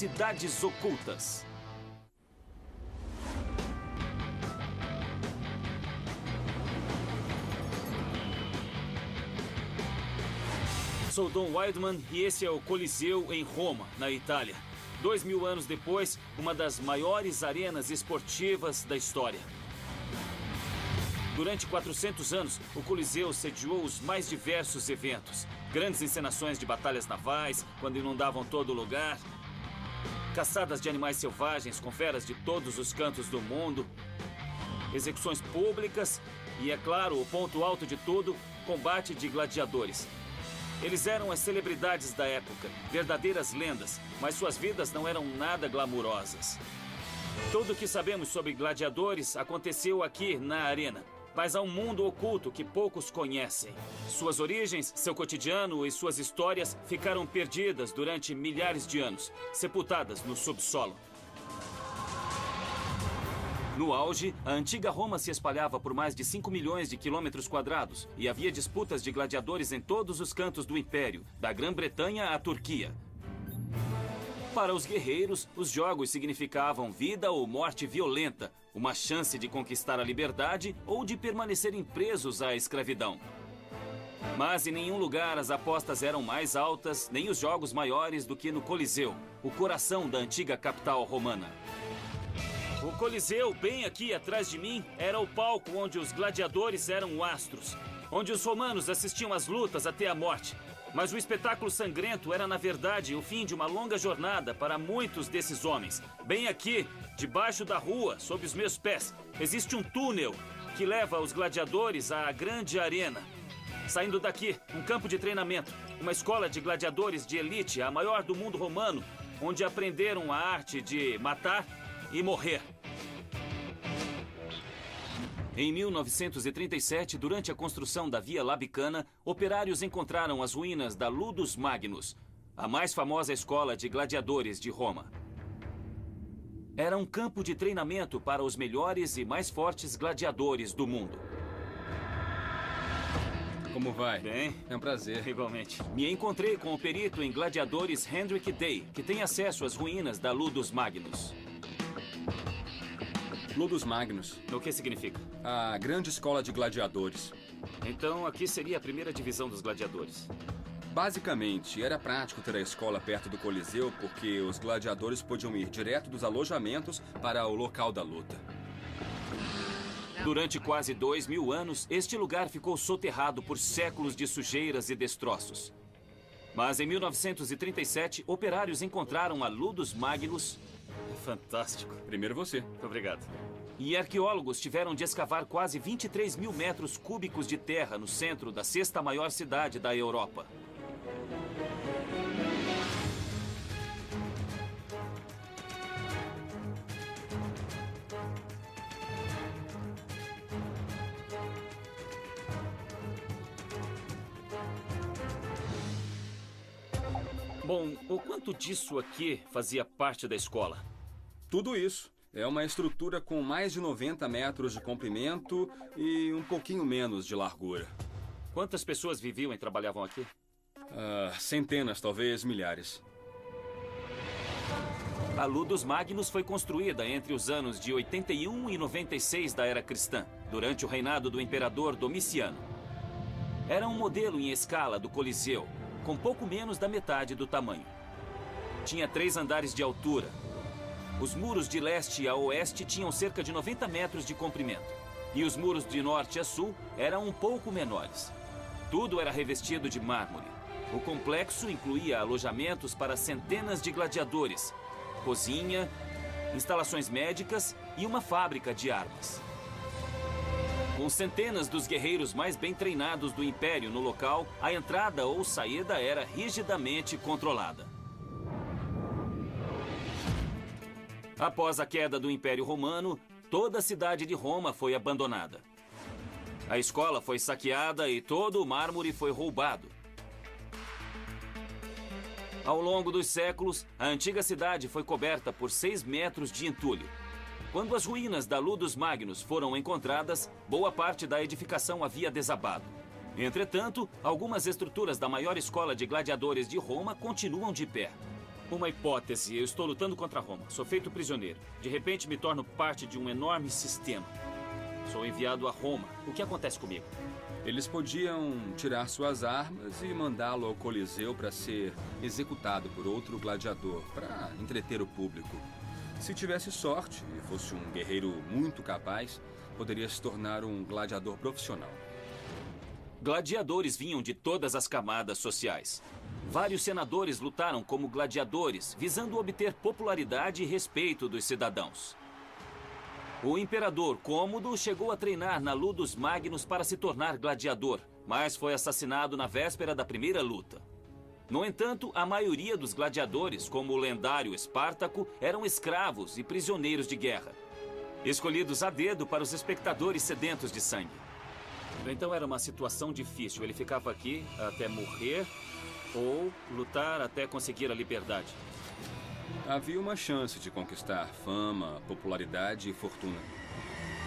Cidades Ocultas. Sou Don Wildman e esse é o Coliseu em Roma, na Itália. 2000 anos depois, uma das maiores arenas esportivas da história. Durante 400 anos, o Coliseu sediou os mais diversos eventos. Grandes encenações de batalhas navais, quando inundavam todo o lugar. Caçadas de animais selvagens com feras de todos os cantos do mundo. Execuções públicas e, é claro, o ponto alto de tudo, combate de gladiadores. Eles eram as celebridades da época, verdadeiras lendas, mas suas vidas não eram nada glamourosas. Tudo o que sabemos sobre gladiadores aconteceu aqui na arena. Mas há um mundo oculto que poucos conhecem. Suas origens, seu cotidiano e suas histórias ficaram perdidas durante milhares de anos, sepultadas no subsolo. No auge, a antiga Roma se espalhava por mais de 5 milhões de quilômetros quadrados e havia disputas de gladiadores em todos os cantos do império, da Grã-Bretanha à Turquia. Para os guerreiros, os jogos significavam vida ou morte violenta, uma chance de conquistar a liberdade ou de permanecerem presos à escravidão. Mas em nenhum lugar as apostas eram mais altas, nem os jogos maiores do que no Coliseu, o coração da antiga capital romana. O Coliseu, bem aqui atrás de mim, era o palco onde os gladiadores eram astros, onde os romanos assistiam às lutas até a morte. Mas o espetáculo sangrento era, na verdade, o fim de uma longa jornada para muitos desses homens. Bem aqui, debaixo da rua, sob os meus pés, existe um túnel que leva os gladiadores à grande arena. Saindo daqui, um campo de treinamento, uma escola de gladiadores de elite, a maior do mundo romano, onde aprenderam a arte de matar e morrer. Em 1937, durante a construção da Via Labicana, operários encontraram as ruínas da Ludus Magnus, a mais famosa escola de gladiadores de Roma. Era um campo de treinamento para os melhores e mais fortes gladiadores do mundo. Como vai? Bem, é um prazer. Igualmente. Me encontrei com o perito em gladiadores Hendrik Day, que tem acesso às ruínas da Ludus Magnus. Ludus Magnus. O que significa? A grande escola de gladiadores. Então aqui seria a primeira divisão dos gladiadores. Basicamente, era prático ter a escola perto do Coliseu porque os gladiadores podiam ir direto dos alojamentos para o local da luta. Durante quase 2000 anos, este lugar ficou soterrado por séculos de sujeiras e destroços. Mas em 1937, operários encontraram a Ludus Magnus. Fantástico. Primeiro você. Muito obrigado. E arqueólogos tiveram de escavar quase 23 mil metros cúbicos de terra no centro da sexta maior cidade da Europa. Bom, o quanto disso aqui fazia parte da escola? Tudo isso. É uma estrutura com mais de 90 metros de comprimento e um pouquinho menos de largura. Quantas pessoas viviam e trabalhavam aqui? Centenas, talvez milhares. A Ludus Magnus foi construída entre os anos de 81 e 96 da era cristã, durante o reinado do imperador Domiciano. Era um modelo em escala do Coliseu, com pouco menos da metade do tamanho. Tinha 3 andares de altura. Os muros de leste a oeste tinham cerca de 90 metros de comprimento. E os muros de norte a sul eram um pouco menores. Tudo era revestido de mármore. O complexo incluía alojamentos para centenas de gladiadores, cozinha, instalações médicas e uma fábrica de armas. Com centenas dos guerreiros mais bem treinados do Império no local, a entrada ou saída era rigidamente controlada. Após a queda do Império Romano, toda a cidade de Roma foi abandonada. A escola foi saqueada e todo o mármore foi roubado. Ao longo dos séculos, a antiga cidade foi coberta por 6 metros de entulho. Quando as ruínas da Ludus Magnus foram encontradas, boa parte da edificação havia desabado. Entretanto, algumas estruturas da maior escola de gladiadores de Roma continuam de pé. Uma hipótese. Eu estou lutando contra Roma. Sou feito prisioneiro. De repente me torno parte de um enorme sistema. Sou enviado a Roma. O que acontece comigo? Eles podiam tirar suas armas e mandá-lo ao Coliseu para ser executado por outro gladiador, para entreter o público. Se tivesse sorte e fosse um guerreiro muito capaz, poderia se tornar um gladiador profissional. Gladiadores vinham de todas as camadas sociais. Vários senadores lutaram como gladiadores, visando obter popularidade e respeito dos cidadãos. O imperador Cômodo chegou a treinar na Ludus Magnus para se tornar gladiador, mas foi assassinado na véspera da primeira luta. No entanto, a maioria dos gladiadores, como o lendário Espartaco, eram escravos e prisioneiros de guerra, escolhidos a dedo para os espectadores sedentos de sangue. Então era uma situação difícil. Ele ficava aqui até morrer ou lutar até conseguir a liberdade. Havia uma chance de conquistar fama, popularidade e fortuna.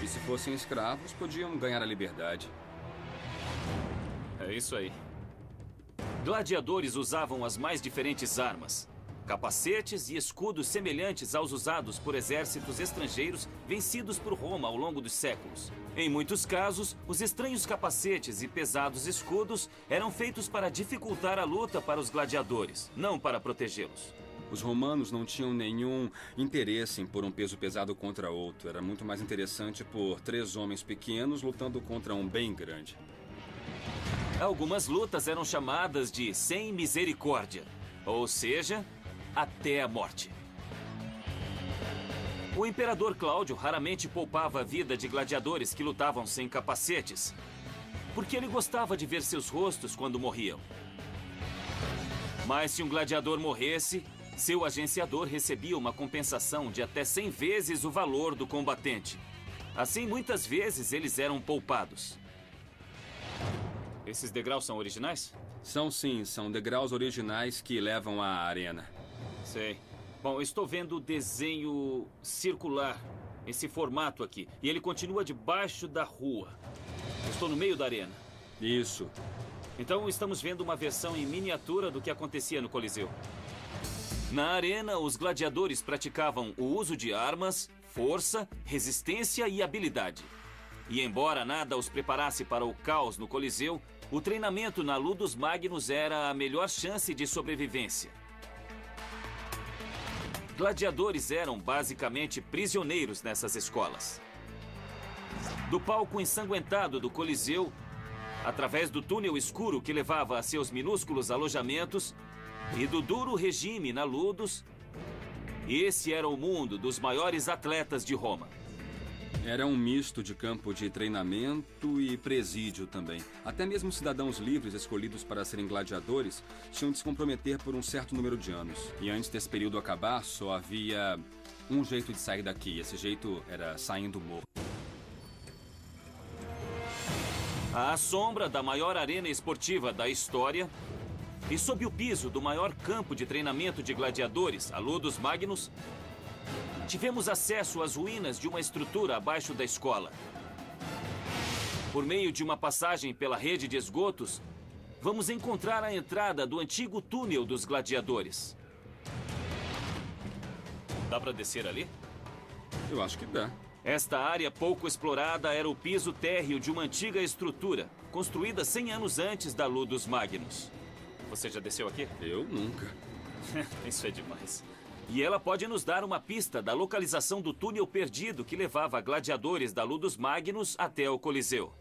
E se fossem escravos, podiam ganhar a liberdade. É isso aí. Gladiadores usavam as mais diferentes armas. Capacetes e escudos semelhantes aos usados por exércitos estrangeiros vencidos por Roma ao longo dos séculos. Em muitos casos, os estranhos capacetes e pesados escudos eram feitos para dificultar a luta para os gladiadores, não para protegê-los. Os romanos não tinham nenhum interesse em pôr um peso pesado contra outro. Era muito mais interessante por 3 homens pequenos lutando contra um bem grande. Algumas lutas eram chamadas de sem misericórdia, ou seja, até a morte. O imperador Cláudio raramente poupava a vida de gladiadores que lutavam sem capacetes, porque ele gostava de ver seus rostos quando morriam. Mas se um gladiador morresse, seu agenciador recebia uma compensação de até 100 vezes o valor do combatente. Assim, muitas vezes, eles eram poupados. Esses degraus são originais? São sim, são degraus originais que levam à arena. Sei. Bom, eu estou vendo o desenho circular, esse formato aqui. E ele continua debaixo da rua. Eu estou no meio da arena. Isso. Então estamos vendo uma versão em miniatura do que acontecia no Coliseu. Na arena, os gladiadores praticavam o uso de armas, força, resistência e habilidade. E embora nada os preparasse para o caos no Coliseu, o treinamento na Ludus Magnus era a melhor chance de sobrevivência. Gladiadores eram basicamente prisioneiros nessas escolas. Do palco ensanguentado do Coliseu, através do túnel escuro que levava a seus minúsculos alojamentos, e do duro regime na Ludus, esse era o mundo dos maiores atletas de Roma. Era um misto de campo de treinamento e presídio também. Até mesmo cidadãos livres escolhidos para serem gladiadores tinham de se comprometer por um certo número de anos. E antes desse período acabar, só havia um jeito de sair daqui. Esse jeito era saindo morto. À sombra da maior arena esportiva da história e sob o piso do maior campo de treinamento de gladiadores, a Ludus Magnus, tivemos acesso às ruínas de uma estrutura abaixo da escola. Por meio de uma passagem pela rede de esgotos, vamos encontrar a entrada do antigo túnel dos gladiadores. Dá para descer ali? Eu acho que dá. Esta área pouco explorada era o piso térreo de uma antiga estrutura, construída 100 anos antes da Ludus Magnus. Você já desceu aqui? Eu nunca. Isso é demais. E ela pode nos dar uma pista da localização do túnel perdido que levava gladiadores da Ludus Magnus até o Coliseu.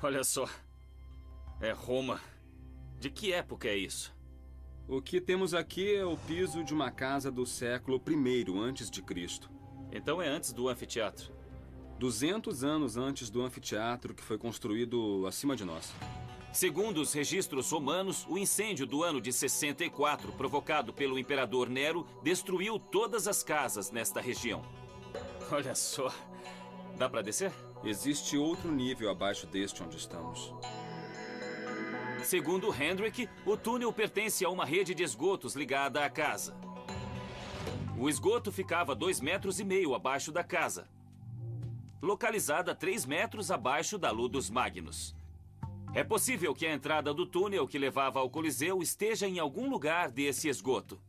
Olha só. É Roma. De que época é isso? O que temos aqui é o piso de uma casa do século I antes de Cristo. Então é antes do anfiteatro. 200 anos antes do anfiteatro que foi construído acima de nós. Segundo os registros romanos, o incêndio do ano de 64, provocado pelo imperador Nero, destruiu todas as casas nesta região. Olha só. Dá para descer? Existe outro nível abaixo deste onde estamos. Segundo Hendrik, o túnel pertence a uma rede de esgotos ligada à casa. O esgoto ficava 2,5 metros abaixo da casa, localizada 3 metros abaixo da Ludus Magnus. É possível que a entrada do túnel que levava ao Coliseu esteja em algum lugar desse esgoto.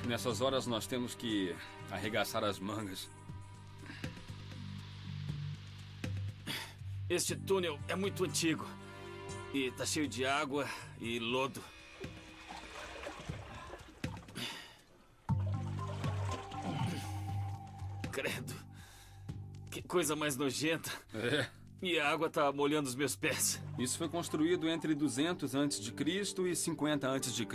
Nessas horas nós temos que arregaçar as mangas. Este túnel é muito antigo e tá cheio de água e lodo. Credo. Que coisa mais nojenta. É. E a água tá molhando os meus pés. Isso foi construído entre 200 a.C. e 50 a.C.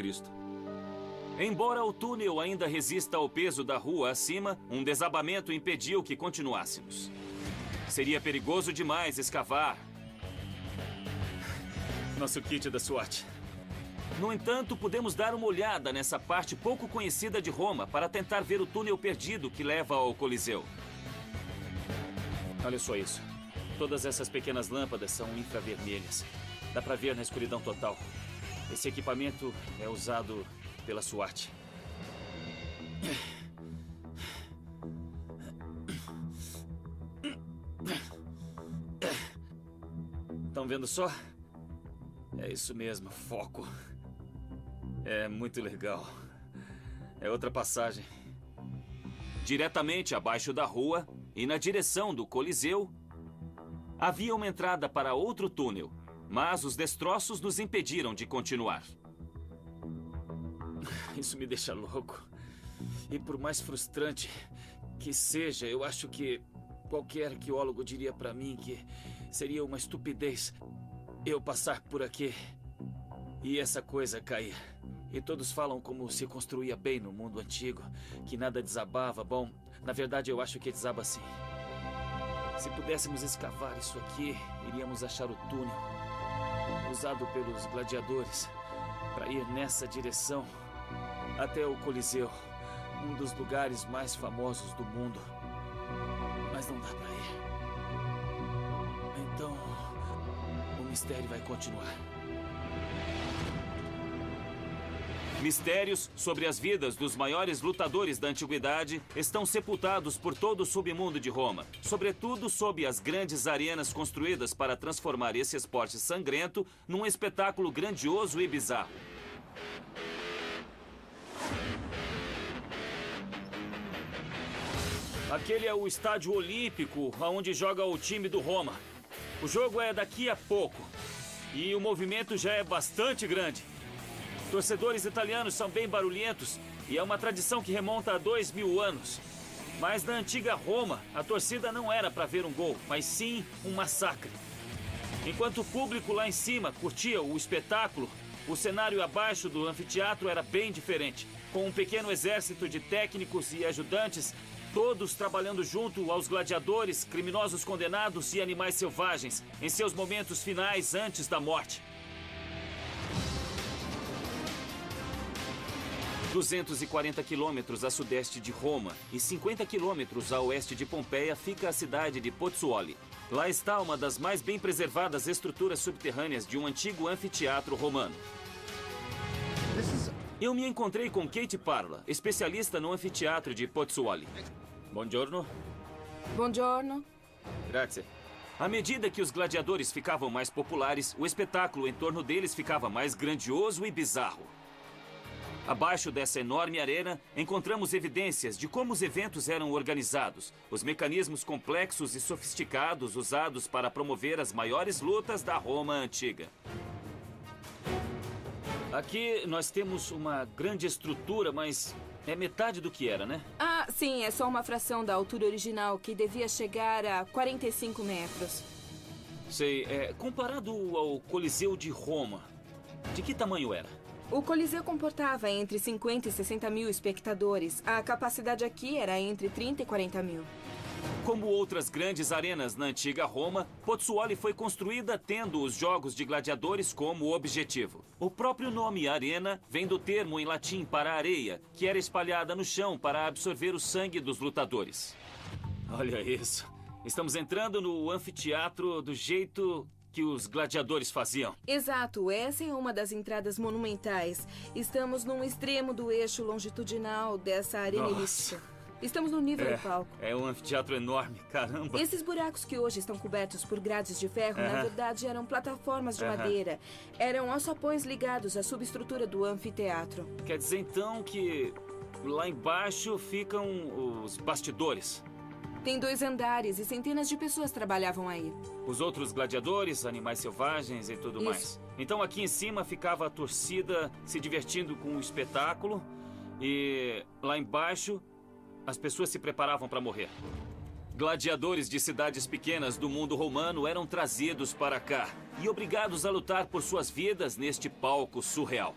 Embora o túnel ainda resista ao peso da rua acima, um desabamento impediu que continuássemos. Seria perigoso demais escavar nosso kit da SWAT. No entanto, podemos dar uma olhada nessa parte pouco conhecida de Roma para tentar ver o túnel perdido que leva ao Coliseu. Olha só isso. Todas essas pequenas lâmpadas são infravermelhas. Dá para ver na escuridão total. Esse equipamento é usado pela SWAT. Estão vendo só? É isso mesmo, foco. É muito legal. É outra passagem. Diretamente abaixo da rua e na direção do Coliseu, havia uma entrada para outro túnel, mas os destroços nos impediram de continuar. Isso me deixa louco. E por mais frustrante que seja, eu acho que qualquer arqueólogo diria para mim que seria uma estupidez eu passar por aqui e essa coisa cair. E todos falam como se construía bem no mundo antigo, que nada desabava. Bom, na verdade eu acho que desaba sim. Se pudéssemos escavar isso aqui, iríamos achar o túnel usado pelos gladiadores para ir nessa direção até o Coliseu, um dos lugares mais famosos do mundo. Mas não dá para ir. Então, o mistério vai continuar. Mistérios sobre as vidas dos maiores lutadores da antiguidade estão sepultados por todo o submundo de Roma, sobretudo sob as grandes arenas construídas para transformar esse esporte sangrento num espetáculo grandioso e bizarro. Aquele é o estádio olímpico, onde joga o time do Roma. O jogo é daqui a pouco e o movimento já é bastante grande. Torcedores italianos são bem barulhentos e é uma tradição que remonta a 2000 anos. Mas na antiga Roma, a torcida não era para ver um gol, mas sim um massacre. Enquanto o público lá em cima curtia o espetáculo, o cenário abaixo do anfiteatro era bem diferente, com um pequeno exército de técnicos e ajudantes, todos trabalhando junto aos gladiadores, criminosos condenados e animais selvagens, em seus momentos finais antes da morte. 240 quilômetros a sudeste de Roma e 50 quilômetros a oeste de Pompeia fica a cidade de Pozzuoli. Lá está uma das mais bem preservadas estruturas subterrâneas de um antigo anfiteatro romano. Eu me encontrei com Kate Parla, especialista no anfiteatro de Pozzuoli. Buongiorno. Buongiorno. Grazie. À medida que os gladiadores ficavam mais populares, o espetáculo em torno deles ficava mais grandioso e bizarro. Abaixo dessa enorme arena, encontramos evidências de como os eventos eram organizados, os mecanismos complexos e sofisticados usados para promover as maiores lutas da Roma antiga. Aqui nós temos uma grande estrutura, mas é metade do que era, né? Ah, sim, é só uma fração da altura original, que devia chegar a 45 metros. Sei, comparado ao Coliseu de Roma, de que tamanho era? O Coliseu comportava entre 50 e 60 mil espectadores. A capacidade aqui era entre 30 e 40 mil. Como outras grandes arenas na antiga Roma, Pozzuoli foi construída tendo os jogos de gladiadores como objetivo. O próprio nome arena vem do termo em latim para areia, que era espalhada no chão para absorver o sangue dos lutadores. Olha isso. Estamos entrando no anfiteatro do jeito que os gladiadores faziam. Exato, essa é uma das entradas monumentais. Estamos num extremo do eixo longitudinal dessa arena Nossa. elíptica. Estamos no nível do palco. É um anfiteatro enorme, caramba. Esses buracos que hoje estão cobertos por grades de ferro, na verdade, eram plataformas de madeira. Eram alçapões ligados à subestrutura do anfiteatro. Quer dizer, então, que lá embaixo ficam os bastidores. Tem 2 andares e centenas de pessoas trabalhavam aí. Os outros gladiadores, animais selvagens e tudo mais. Então, aqui em cima ficava a torcida se divertindo com o espetáculo. E lá embaixo, as pessoas se preparavam para morrer. Gladiadores de cidades pequenas do mundo romano eram trazidos para cá e obrigados a lutar por suas vidas neste palco surreal.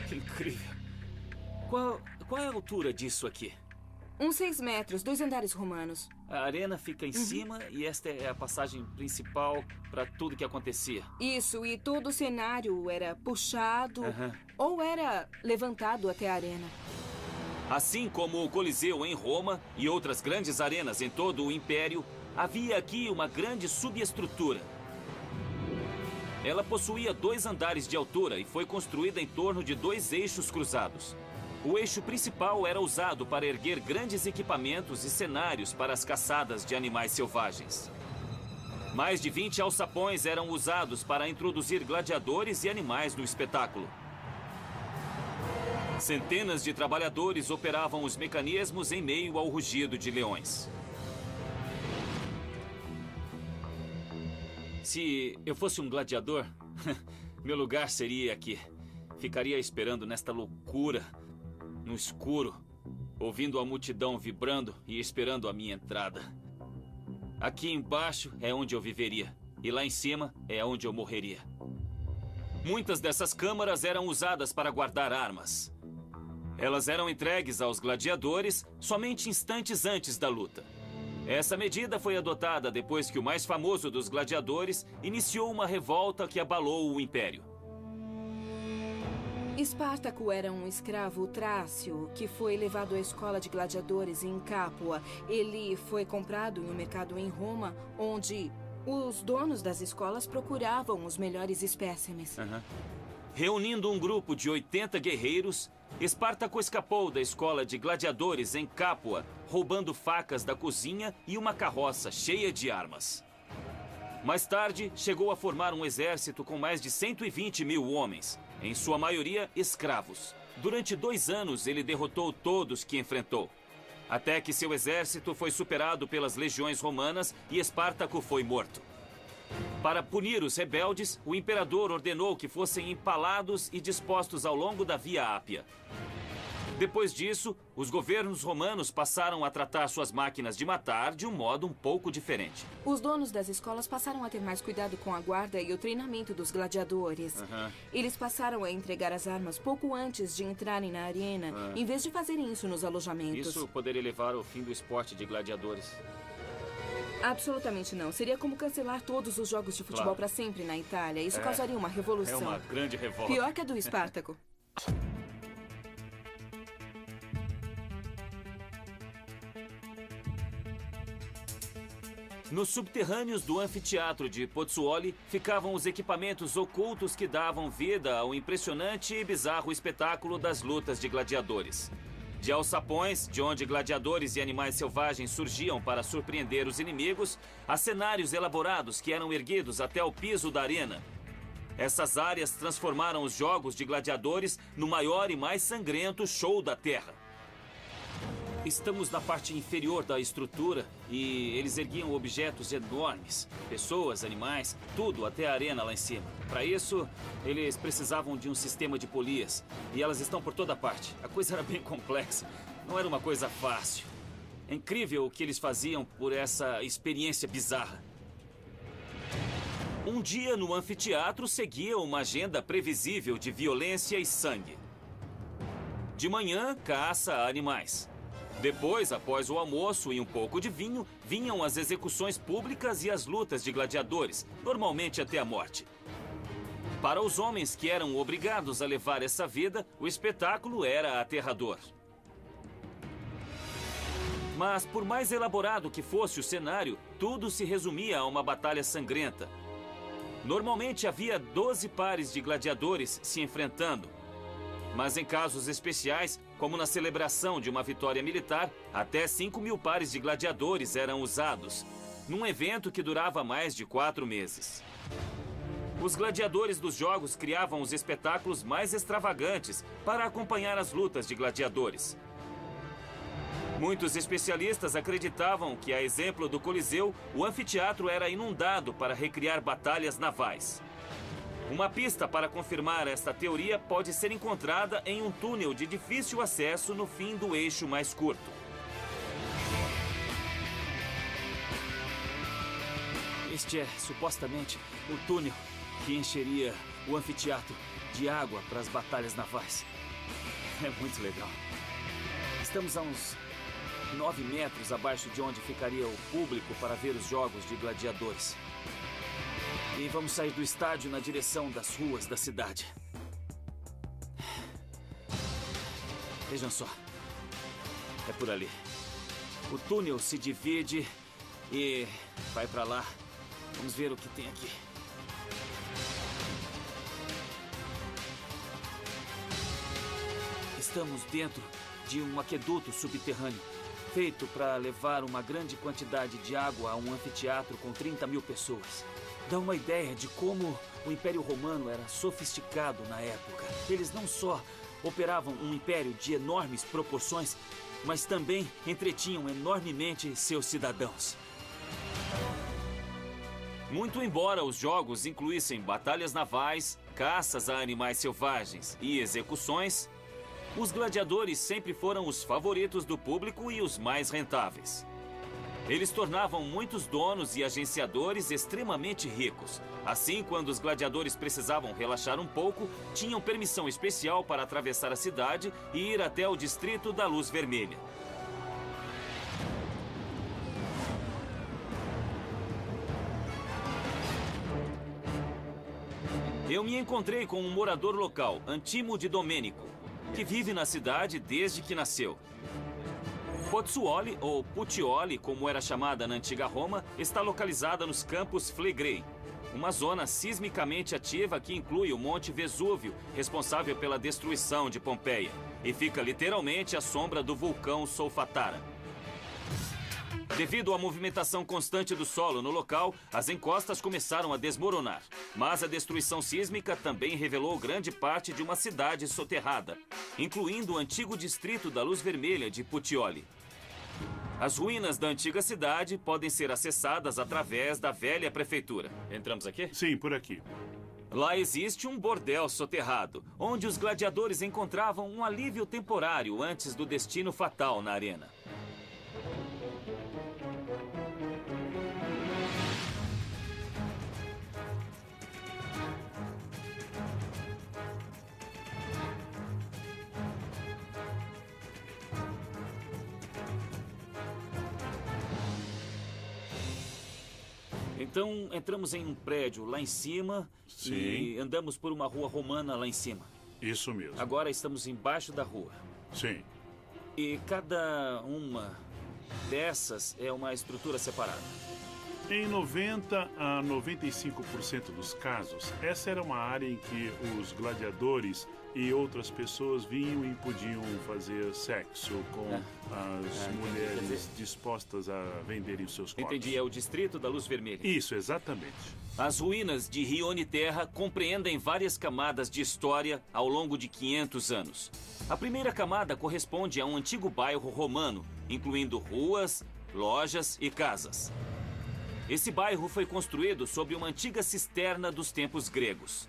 Que incrível. Qual é a altura disso aqui? Uns 6 metros, 2 andares romanos. A arena fica em cima e esta é a passagem principal para tudo que acontecia. Isso, e todo o cenário era puxado ou era levantado até a arena. Assim como o Coliseu em Roma e outras grandes arenas em todo o Império, havia aqui uma grande subestrutura. Ela possuía 2 andares de altura e foi construída em torno de 2 eixos cruzados. O eixo principal era usado para erguer grandes equipamentos e cenários para as caçadas de animais selvagens. Mais de 20 alçapões eram usados para introduzir gladiadores e animais no espetáculo. Centenas de trabalhadores operavam os mecanismos em meio ao rugido de leões. Se eu fosse um gladiador, meu lugar seria aqui. Ficaria esperando nesta loucura, no escuro, ouvindo a multidão vibrando e esperando a minha entrada. Aqui embaixo é onde eu viveria, e lá em cima é onde eu morreria. Muitas dessas câmaras eram usadas para guardar armas. Elas eram entregues aos gladiadores somente instantes antes da luta. Essa medida foi adotada depois que o mais famoso dos gladiadores iniciou uma revolta que abalou o Império. Espartaco era um escravo trácio que foi levado à escola de gladiadores em Capua. Ele foi comprado em um mercado em Roma, onde os donos das escolas procuravam os melhores espécimes. Reunindo um grupo de 80 guerreiros, Espartaco escapou da escola de gladiadores em Capua, roubando facas da cozinha e uma carroça cheia de armas. Mais tarde, chegou a formar um exército com mais de 120 mil homens, em sua maioria escravos. Durante 2 anos, ele derrotou todos que enfrentou, até que seu exército foi superado pelas legiões romanas e Espartaco foi morto. Para punir os rebeldes, o imperador ordenou que fossem empalados e dispostos ao longo da Via Ápia. Depois disso, os governos romanos passaram a tratar suas máquinas de matar de um modo um pouco diferente. Os donos das escolas passaram a ter mais cuidado com a guarda e o treinamento dos gladiadores. Eles passaram a entregar as armas pouco antes de entrarem na arena, em vez de fazerem isso nos alojamentos. Isso poderia levar ao fim do esporte de gladiadores. Absolutamente não. Seria como cancelar todos os jogos de futebol para sempre na Itália. Isso causaria uma revolução. É uma grande revolta. Pior que a do Espartaco. Nos subterrâneos do anfiteatro de Pozzuoli ficavam os equipamentos ocultos que davam vida ao impressionante e bizarro espetáculo das lutas de gladiadores. De alçapões, de onde gladiadores e animais selvagens surgiam para surpreender os inimigos, a cenários elaborados que eram erguidos até o piso da arena. Essas áreas transformaram os jogos de gladiadores no maior e mais sangrento show da Terra. Estamos na parte inferior da estrutura e eles erguiam objetos enormes. Pessoas, animais, tudo até a arena lá em cima. Para isso, eles precisavam de um sistema de polias. E elas estão por toda parte. A coisa era bem complexa. Não era uma coisa fácil. É incrível o que eles faziam por essa experiência bizarra. Um dia no anfiteatro seguia uma agenda previsível de violência e sangue. De manhã, caça a animais. Depois, após o almoço e um pouco de vinho, vinham as execuções públicas e as lutas de gladiadores, normalmente até a morte. Para os homens que eram obrigados a levar essa vida, o espetáculo era aterrador. Mas, por mais elaborado que fosse o cenário, tudo se resumia a uma batalha sangrenta. Normalmente havia 12 pares de gladiadores se enfrentando. Mas em casos especiais, como na celebração de uma vitória militar, até 5.000 pares de gladiadores eram usados, num evento que durava mais de 4 meses. Os gladiadores dos jogos criavam os espetáculos mais extravagantes para acompanhar as lutas de gladiadores. Muitos especialistas acreditavam que, a exemplo do Coliseu, o anfiteatro era inundado para recriar batalhas navais. Uma pista para confirmar esta teoria pode ser encontrada em um túnel de difícil acesso no fim do eixo mais curto. Este é, supostamente, o túnel que encheria o anfiteatro de água para as batalhas navais. É muito legal. Estamos a uns 9 metros abaixo de onde ficaria o público para ver os jogos de gladiadores. E vamos sair do estádio na direção das ruas da cidade. Vejam só. É por ali. O túnel se divide e vai para lá. Vamos ver o que tem aqui. Estamos dentro de um aqueduto subterrâneo, feito para levar uma grande quantidade de água a um anfiteatro com 30.000 pessoas. Dá uma ideia de como o Império Romano era sofisticado na época. Eles não só operavam um império de enormes proporções, mas também entretinham enormemente seus cidadãos. Muito embora os jogos incluíssem batalhas navais, caças a animais selvagens e execuções, os gladiadores sempre foram os favoritos do público e os mais rentáveis. Eles tornavam muitos donos e agenciadores extremamente ricos. Assim, quando os gladiadores precisavam relaxar um pouco, tinham permissão especial para atravessar a cidade e ir até o distrito da Luz Vermelha. Eu me encontrei com um morador local, Antimo de Domênico, que vive na cidade desde que nasceu. Pozzuoli, ou Puteoli, como era chamada na antiga Roma, está localizada nos Campos Flegrei, uma zona sismicamente ativa que inclui o Monte Vesúvio, responsável pela destruição de Pompeia, e fica literalmente à sombra do vulcão Solfatara. Devido à movimentação constante do solo no local, as encostas começaram a desmoronar. Mas a destruição sísmica também revelou grande parte de uma cidade soterrada, incluindo o antigo distrito da Luz Vermelha de Puteoli. As ruínas da antiga cidade podem ser acessadas através da velha prefeitura. Entramos aqui? Sim, por aqui. Lá existe um bordel soterrado, onde os gladiadores encontravam um alívio temporário antes do destino fatal na arena. Então, entramos em um prédio lá em cima. Sim. E andamos por uma rua romana lá em cima. Isso mesmo. Agora estamos embaixo da rua. Sim. E cada uma dessas é uma estrutura separada. Em 90 a 95% dos casos, essa era uma área em que os gladiadores e outras pessoas vinham e podiam fazer sexo com as mulheres dispostas a venderem os seus corpos. Entendi, é o distrito da Luz Vermelha. Isso, exatamente. As ruínas de Rione Terra compreendem várias camadas de história ao longo de 500 anos. A primeira camada corresponde a um antigo bairro romano, incluindo ruas, lojas e casas. Esse bairro foi construído sob uma antiga cisterna dos tempos gregos.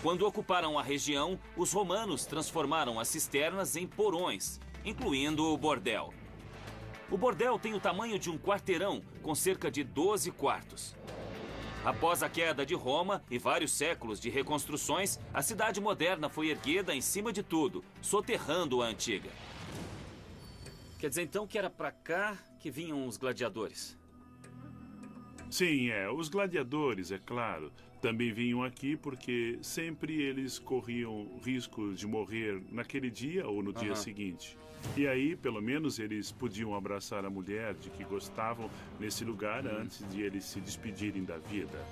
Quando ocuparam a região, os romanos transformaram as cisternas em porões, incluindo o bordel. O bordel tem o tamanho de um quarteirão, com cerca de 12 quartos. Após a queda de Roma e vários séculos de reconstruções, a cidade moderna foi erguida em cima de tudo, soterrando a antiga. Quer dizer, então, que era pra cá que vinham os gladiadores? Sim, os gladiadores, é claro, também vinham aqui porque sempre eles corriam risco de morrer naquele dia ou no dia seguinte. E aí, pelo menos, eles podiam abraçar a mulher de que gostavam nesse lugar antes de eles se despedirem da vida.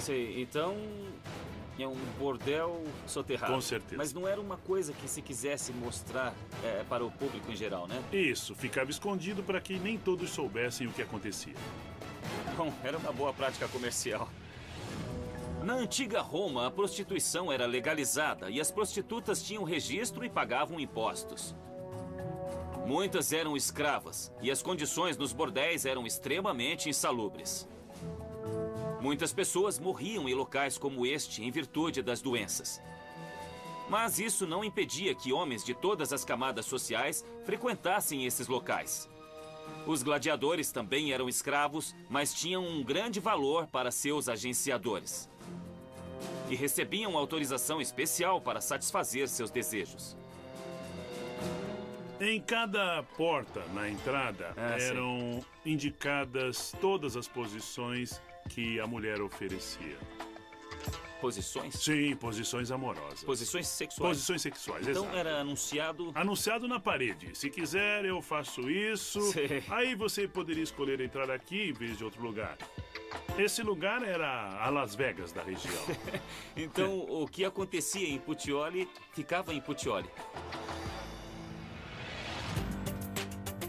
Sei, então é um bordel soterrado. Com certeza. Mas não era uma coisa que se quisesse mostrar para o público em geral, né? Isso, ficava escondido para que nem todos soubessem o que acontecia. Bom, era uma boa prática comercial. Na antiga Roma, a prostituição era legalizada e as prostitutas tinham registro e pagavam impostos. Muitas eram escravas e as condições nos bordéis eram extremamente insalubres. Muitas pessoas morriam em locais como este em virtude das doenças. Mas isso não impedia que homens de todas as camadas sociais frequentassem esses locais. Os gladiadores também eram escravos, mas tinham um grande valor para seus agenciadores. E recebiam autorização especial para satisfazer seus desejos. Em cada porta na entrada eram indicadas todas as posições que a mulher oferecia. Posições? Sim, posições amorosas. Posições sexuais? Posições sexuais, então exato. Era anunciado... Anunciado na parede. Se quiser, eu faço isso. Sim. Aí você poderia escolher entrar aqui em vez de outro lugar. Esse lugar era a Las Vegas da região. Então, o que acontecia em Puteoli, ficava em Puteoli.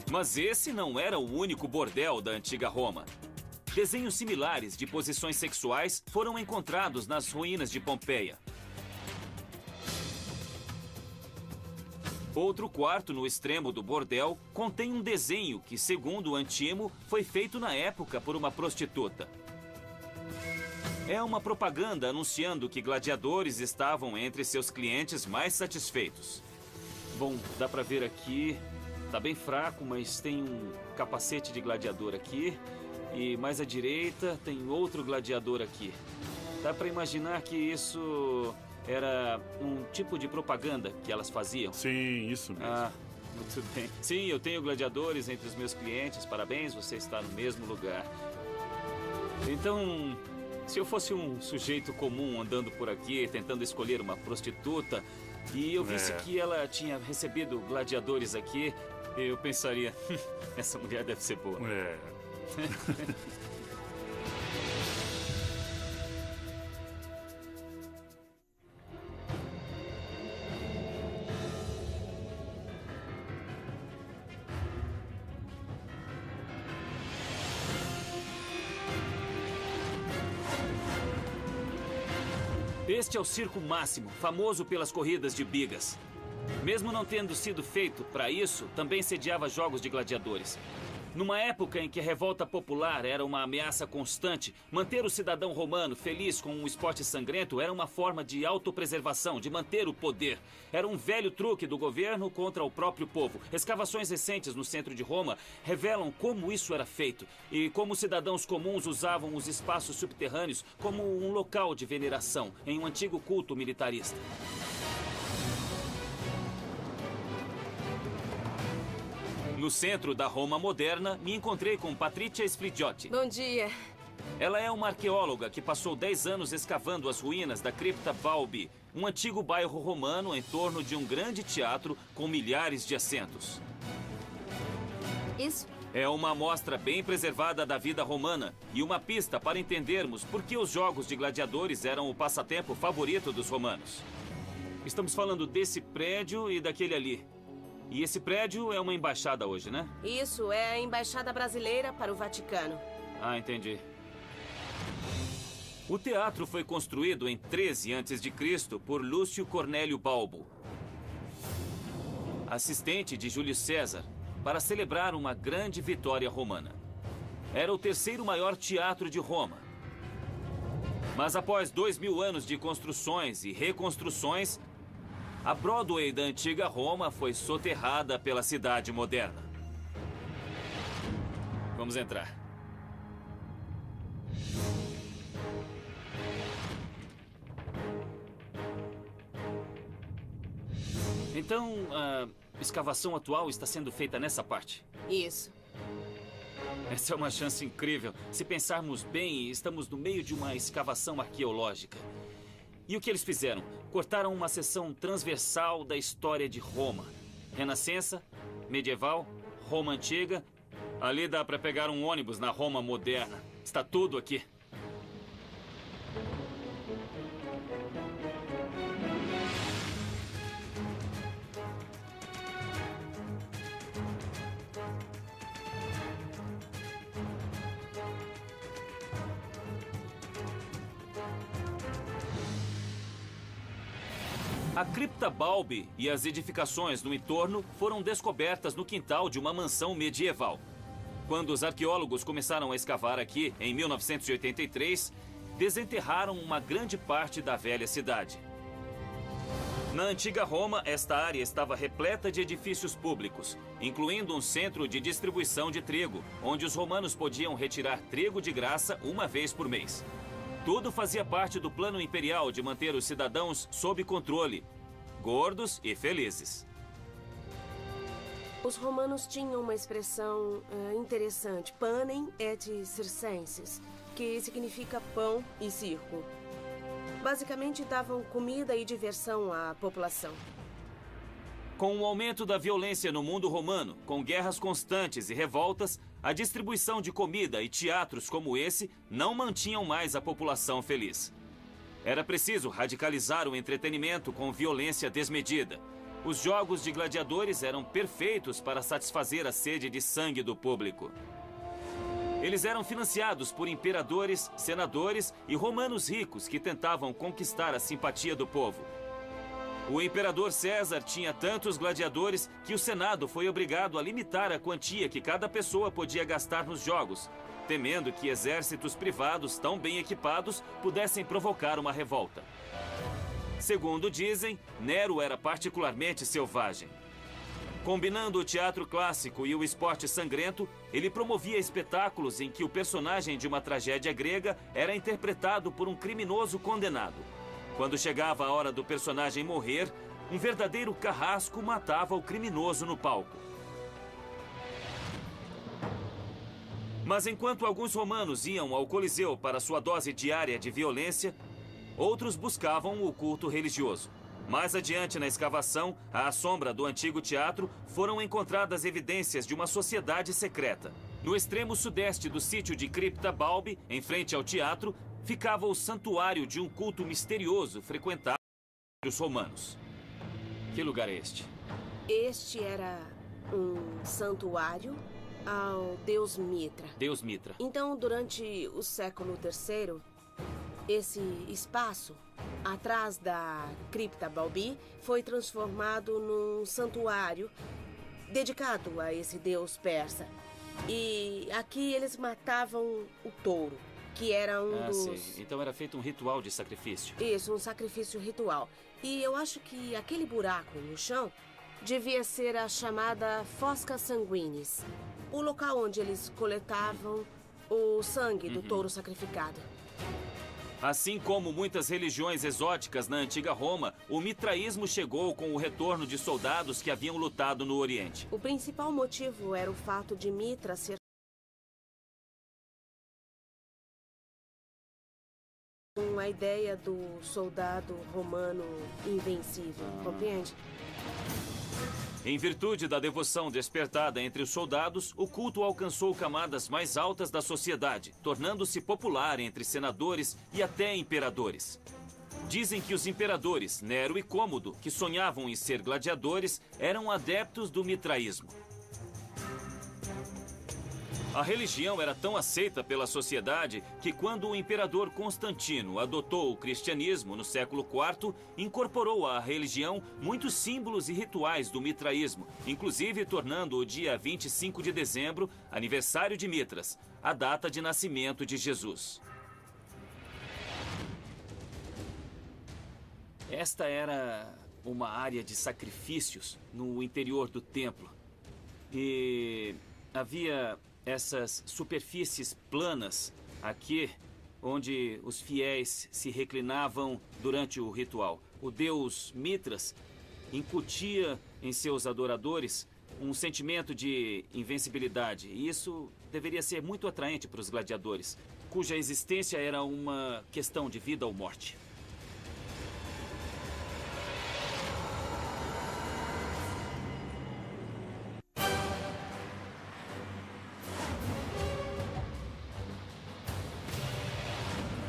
Mas esse não era o único bordel da antiga Roma. Desenhos similares de posições sexuais foram encontrados nas ruínas de Pompeia. Outro quarto no extremo do bordel contém um desenho que, segundo Antimo, foi feito na época por uma prostituta. É uma propaganda anunciando que gladiadores estavam entre seus clientes mais satisfeitos. Bom, dá pra ver aqui, tá bem fraco, mas tem um capacete de gladiador aqui. E mais à direita tem outro gladiador aqui. Dá pra imaginar que isso era um tipo de propaganda que elas faziam? Sim, isso mesmo. Ah, muito bem. Sim, eu tenho gladiadores entre os meus clientes. Parabéns, você está no mesmo lugar. Então, se eu fosse um sujeito comum andando por aqui, tentando escolher uma prostituta, e eu visse que ela tinha recebido gladiadores aqui, eu pensaria, essa mulher deve ser boa. Este é o Circo Máximo, famoso pelas corridas de bigas. Mesmo não tendo sido feito para isso, também sediava jogos de gladiadores. Numa época em que a revolta popular era uma ameaça constante, manter o cidadão romano feliz com um esporte sangrento era uma forma de autopreservação, de manter o poder. Era um velho truque do governo contra o próprio povo. Escavações recentes no centro de Roma revelam como isso era feito e como cidadãos comuns usavam os espaços subterrâneos como um local de veneração em um antigo culto militarista. No centro da Roma moderna, me encontrei com Patrizia Sfrigiotti. Bom dia. Ela é uma arqueóloga que passou 10 anos escavando as ruínas da Cripta Balbi, um antigo bairro romano em torno de um grande teatro com milhares de assentos. Isso? É uma amostra bem preservada da vida romana e uma pista para entendermos por que os jogos de gladiadores eram o passatempo favorito dos romanos. Estamos falando desse prédio e daquele ali. E esse prédio é uma embaixada hoje, né? Isso, é a embaixada brasileira para o Vaticano. Ah, entendi. O teatro foi construído em 13 a.C. por Lúcio Cornélio Balbo, assistente de Júlio César, para celebrar uma grande vitória romana. Era o terceiro maior teatro de Roma. Mas após 2000 anos de construções e reconstruções, a Broadway da antiga Roma foi soterrada pela cidade moderna. Vamos entrar. Então, escavação atual está sendo feita nessa parte. Isso. Essa é uma chance incrível. Se pensarmos bem, estamos no meio de uma escavação arqueológica. E o que eles fizeram? Cortaram uma seção transversal da história de Roma. Renascença, medieval, Roma antiga. Ali dá para pegar um ônibus na Roma moderna. Está tudo aqui. A cripta Balbi e as edificações no entorno foram descobertas no quintal de uma mansão medieval. Quando os arqueólogos começaram a escavar aqui, em 1983, desenterraram uma grande parte da velha cidade. Na antiga Roma, esta área estava repleta de edifícios públicos, incluindo um centro de distribuição de trigo, onde os romanos podiam retirar trigo de graça uma vez por mês. Tudo fazia parte do plano imperial de manter os cidadãos sob controle, gordos e felizes. Os romanos tinham uma expressão interessante, panem et circenses, que significa pão e circo. Basicamente, davam comida e diversão à população. Com o aumento da violência no mundo romano, com guerras constantes e revoltas, a distribuição de comida e teatros como esse não mantinham mais a população feliz. Era preciso radicalizar o entretenimento com violência desmedida. Os jogos de gladiadores eram perfeitos para satisfazer a sede de sangue do público. Eles eram financiados por imperadores, senadores e romanos ricos que tentavam conquistar a simpatia do povo. O imperador César tinha tantos gladiadores que o Senado foi obrigado a limitar a quantia que cada pessoa podia gastar nos jogos, temendo que exércitos privados tão bem equipados pudessem provocar uma revolta. Segundo dizem, Nero era particularmente selvagem. Combinando o teatro clássico e o esporte sangrento, ele promovia espetáculos em que o personagem de uma tragédia grega era interpretado por um criminoso condenado. Quando chegava a hora do personagem morrer, um verdadeiro carrasco matava o criminoso no palco. Mas enquanto alguns romanos iam ao Coliseu para sua dose diária de violência, outros buscavam o culto religioso. Mais adiante na escavação, à sombra do antigo teatro, foram encontradas evidências de uma sociedade secreta. No extremo sudeste do sítio de Cripta Balbi, em frente ao teatro, ficava o santuário de um culto misterioso frequentado pelos romanos. Que lugar é este? Este era um santuário ao deus Mitra. Deus Mitra. Então, durante o século III, esse espaço atrás da Cripta Balbi foi transformado num santuário dedicado a esse deus persa. E aqui eles matavam o touro, que era um dos... Sim. Então era feito um ritual de sacrifício. Isso, um sacrifício ritual. E eu acho que aquele buraco no chão devia ser a chamada Fosca Sanguinis, o local onde eles coletavam o sangue do touro sacrificado. Assim como muitas religiões exóticas na antiga Roma, o mitraísmo chegou com o retorno de soldados que haviam lutado no Oriente. O principal motivo era o fato de Mitra ser a ideia do soldado romano invencível, compreende? Em virtude da devoção despertada entre os soldados, o culto alcançou camadas mais altas da sociedade, tornando-se popular entre senadores e até imperadores. Dizem que os imperadores, Nero e Cômodo, que sonhavam em ser gladiadores, eram adeptos do mitraísmo. A religião era tão aceita pela sociedade que quando o imperador Constantino adotou o cristianismo no século IV, incorporou à religião muitos símbolos e rituais do mitraísmo, inclusive tornando o dia 25 de dezembro, aniversário de Mitras, a data de nascimento de Jesus. Esta era uma área de sacrifícios no interior do templo. E havia essas superfícies planas aqui, onde os fiéis se reclinavam durante o ritual. O deus Mitras incutia em seus adoradores um sentimento de invencibilidade. E isso deveria ser muito atraente para os gladiadores, cuja existência era uma questão de vida ou morte.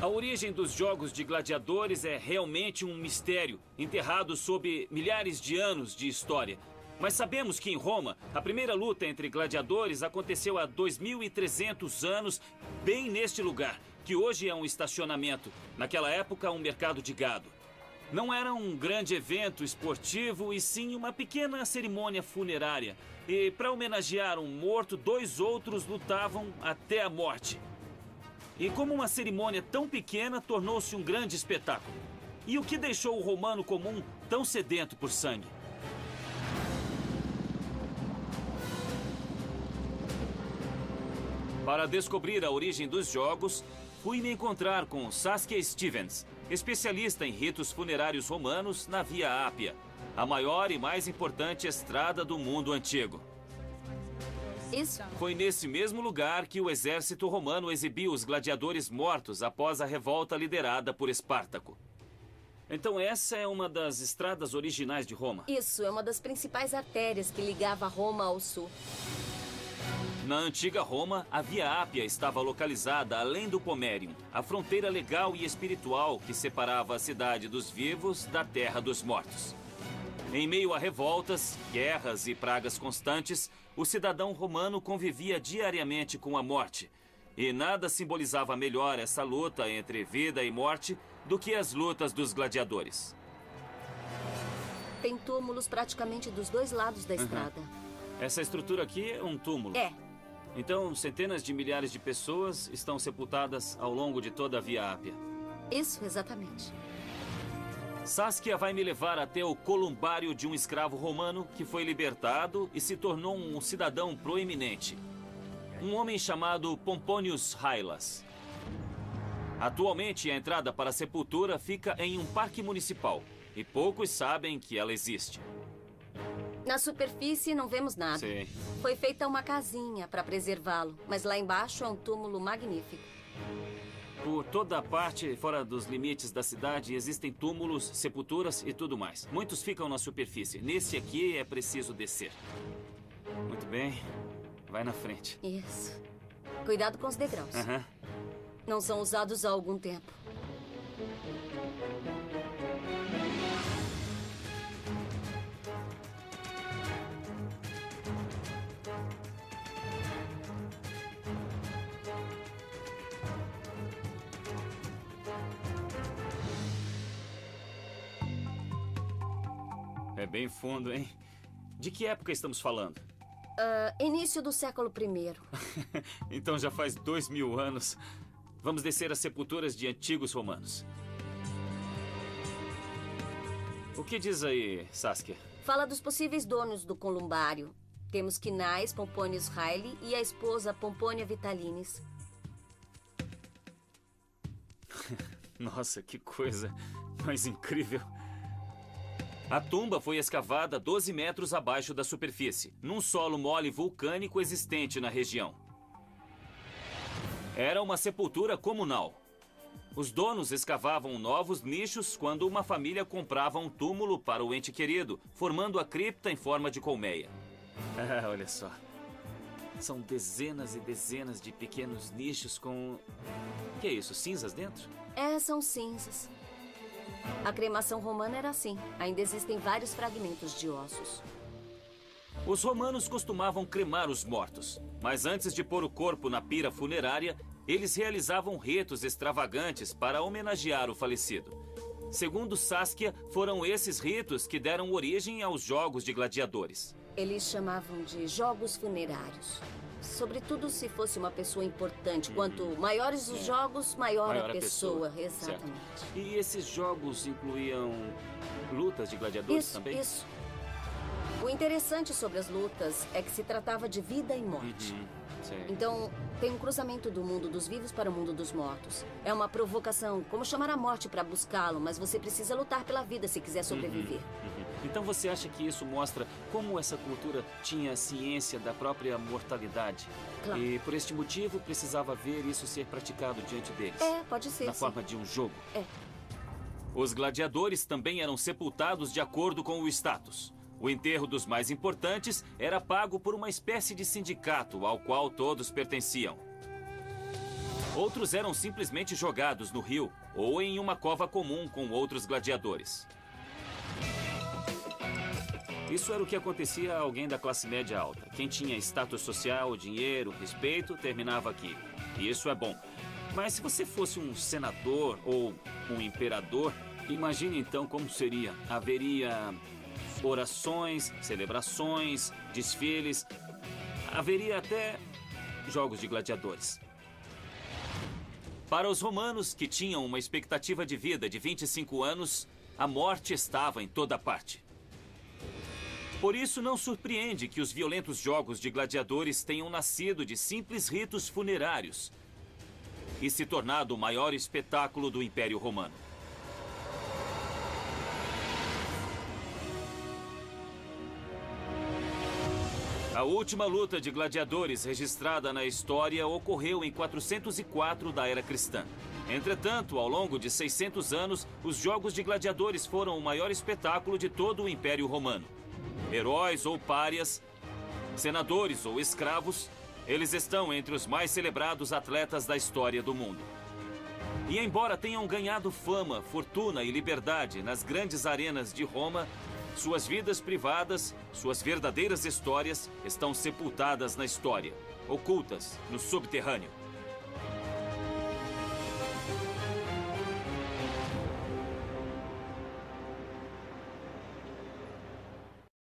A origem dos jogos de gladiadores é realmente um mistério, enterrado sob milhares de anos de história. Mas sabemos que em Roma, a primeira luta entre gladiadores aconteceu há 2.300 anos, bem neste lugar, que hoje é um estacionamento. Naquela época, um mercado de gado. Não era um grande evento esportivo, e sim uma pequena cerimônia funerária. E para homenagear um morto, 2 outros lutavam até a morte. E como uma cerimônia tão pequena, tornou-se um grande espetáculo. E o que deixou o romano comum tão sedento por sangue? Para descobrir a origem dos jogos, fui me encontrar com Saskia Stevens, especialista em ritos funerários romanos na Via Ápia, a maior e mais importante estrada do mundo antigo. Foi nesse mesmo lugar que o exército romano exibiu os gladiadores mortos após a revolta liderada por Espartaco. Então essa é uma das estradas originais de Roma? Isso, é uma das principais artérias que ligava Roma ao sul. Na antiga Roma, a Via Ápia estava localizada além do Pomerium, a fronteira legal e espiritual que separava a cidade dos vivos da terra dos mortos. Em meio a revoltas, guerras e pragas constantes, o cidadão romano convivia diariamente com a morte. E nada simbolizava melhor essa luta entre vida e morte do que as lutas dos gladiadores. Tem túmulos praticamente dos 2 lados da estrada. Essa estrutura aqui é um túmulo? É. Então, centenas de milhares de pessoas estão sepultadas ao longo de toda a Via Ápia. Isso, exatamente. Saskia vai me levar até o columbário de um escravo romano que foi libertado e se tornou um cidadão proeminente. Um homem chamado Pomponius Hylas. Atualmente, a entrada para a sepultura fica em um parque municipal e poucos sabem que ela existe. Na superfície não vemos nada. Sim. Foi feita uma casinha para preservá-lo, mas lá embaixo é um túmulo magnífico. Por toda a parte, fora dos limites da cidade, existem túmulos, sepulturas e tudo mais. Muitos ficam na superfície. Nesse aqui é preciso descer. Muito bem. Vai na frente. Isso. Cuidado com os degraus. Não são usados há algum tempo. É bem fundo, hein? De que época estamos falando? Início do século I. Então já faz 2000 anos. Vamos descer as sepulturas de antigos romanos. O que diz aí, Saskia? Fala dos possíveis donos do columbário. Temos Quinais Pomponius Hyli e a esposa Pompônia Vitalines. Nossa, que coisa mais incrível. A tumba foi escavada 12 metros abaixo da superfície, num solo mole vulcânico existente na região. Era uma sepultura comunal. Os donos escavavam novos nichos quando uma família comprava um túmulo para o ente querido, formando a cripta em forma de colmeia. Olha só. São dezenas e dezenas de pequenos nichos com... O que é isso? Cinzas dentro? São cinzas. A cremação romana era assim. Ainda existem vários fragmentos de ossos. Os romanos costumavam cremar os mortos, mas antes de pôr o corpo na pira funerária, eles realizavam ritos extravagantes para homenagear o falecido. Segundo Saskia, foram esses ritos que deram origem aos jogos de gladiadores. Eles chamavam de jogos funerários. Sobretudo se fosse uma pessoa importante. Quanto maiores os jogos, maior a pessoa. Exatamente. Certo. E esses jogos incluíam lutas de gladiadores também? Isso. O interessante sobre as lutas é que se tratava de vida e morte. Então, tem um cruzamento do mundo dos vivos para o mundo dos mortos. É uma provocação, como chamar a morte para buscá-lo, mas você precisa lutar pela vida se quiser sobreviver. Então você acha que isso mostra como essa cultura tinha ciência da própria mortalidade? Claro. E por este motivo precisava ver isso ser praticado diante deles? Pode ser, Na sim. forma de um jogo? É. Os gladiadores também eram sepultados de acordo com o status. O enterro dos mais importantes era pago por uma espécie de sindicato ao qual todos pertenciam. Outros eram simplesmente jogados no rio ou em uma cova comum com outros gladiadores. Isso era o que acontecia a alguém da classe média alta. Quem tinha status social, dinheiro, respeito, terminava aqui. E isso é bom. Mas se você fosse um senador ou um imperador, imagine então como seria. Haveria orações, celebrações, desfiles. Haveria até jogos de gladiadores. Para os romanos, que tinham uma expectativa de vida de 25 anos, a morte estava em toda parte. Por isso, não surpreende que os violentos jogos de gladiadores tenham nascido de simples ritos funerários e se tornado o maior espetáculo do Império Romano. A última luta de gladiadores registrada na história ocorreu em 404 da Era Cristã. Entretanto, ao longo de 600 anos, os jogos de gladiadores foram o maior espetáculo de todo o Império Romano. Heróis ou párias, senadores ou escravos, eles estão entre os mais celebrados atletas da história do mundo. E embora tenham ganhado fama, fortuna e liberdade nas grandes arenas de Roma, suas vidas privadas, suas verdadeiras histórias, estão sepultadas na história, ocultas no subterrâneo.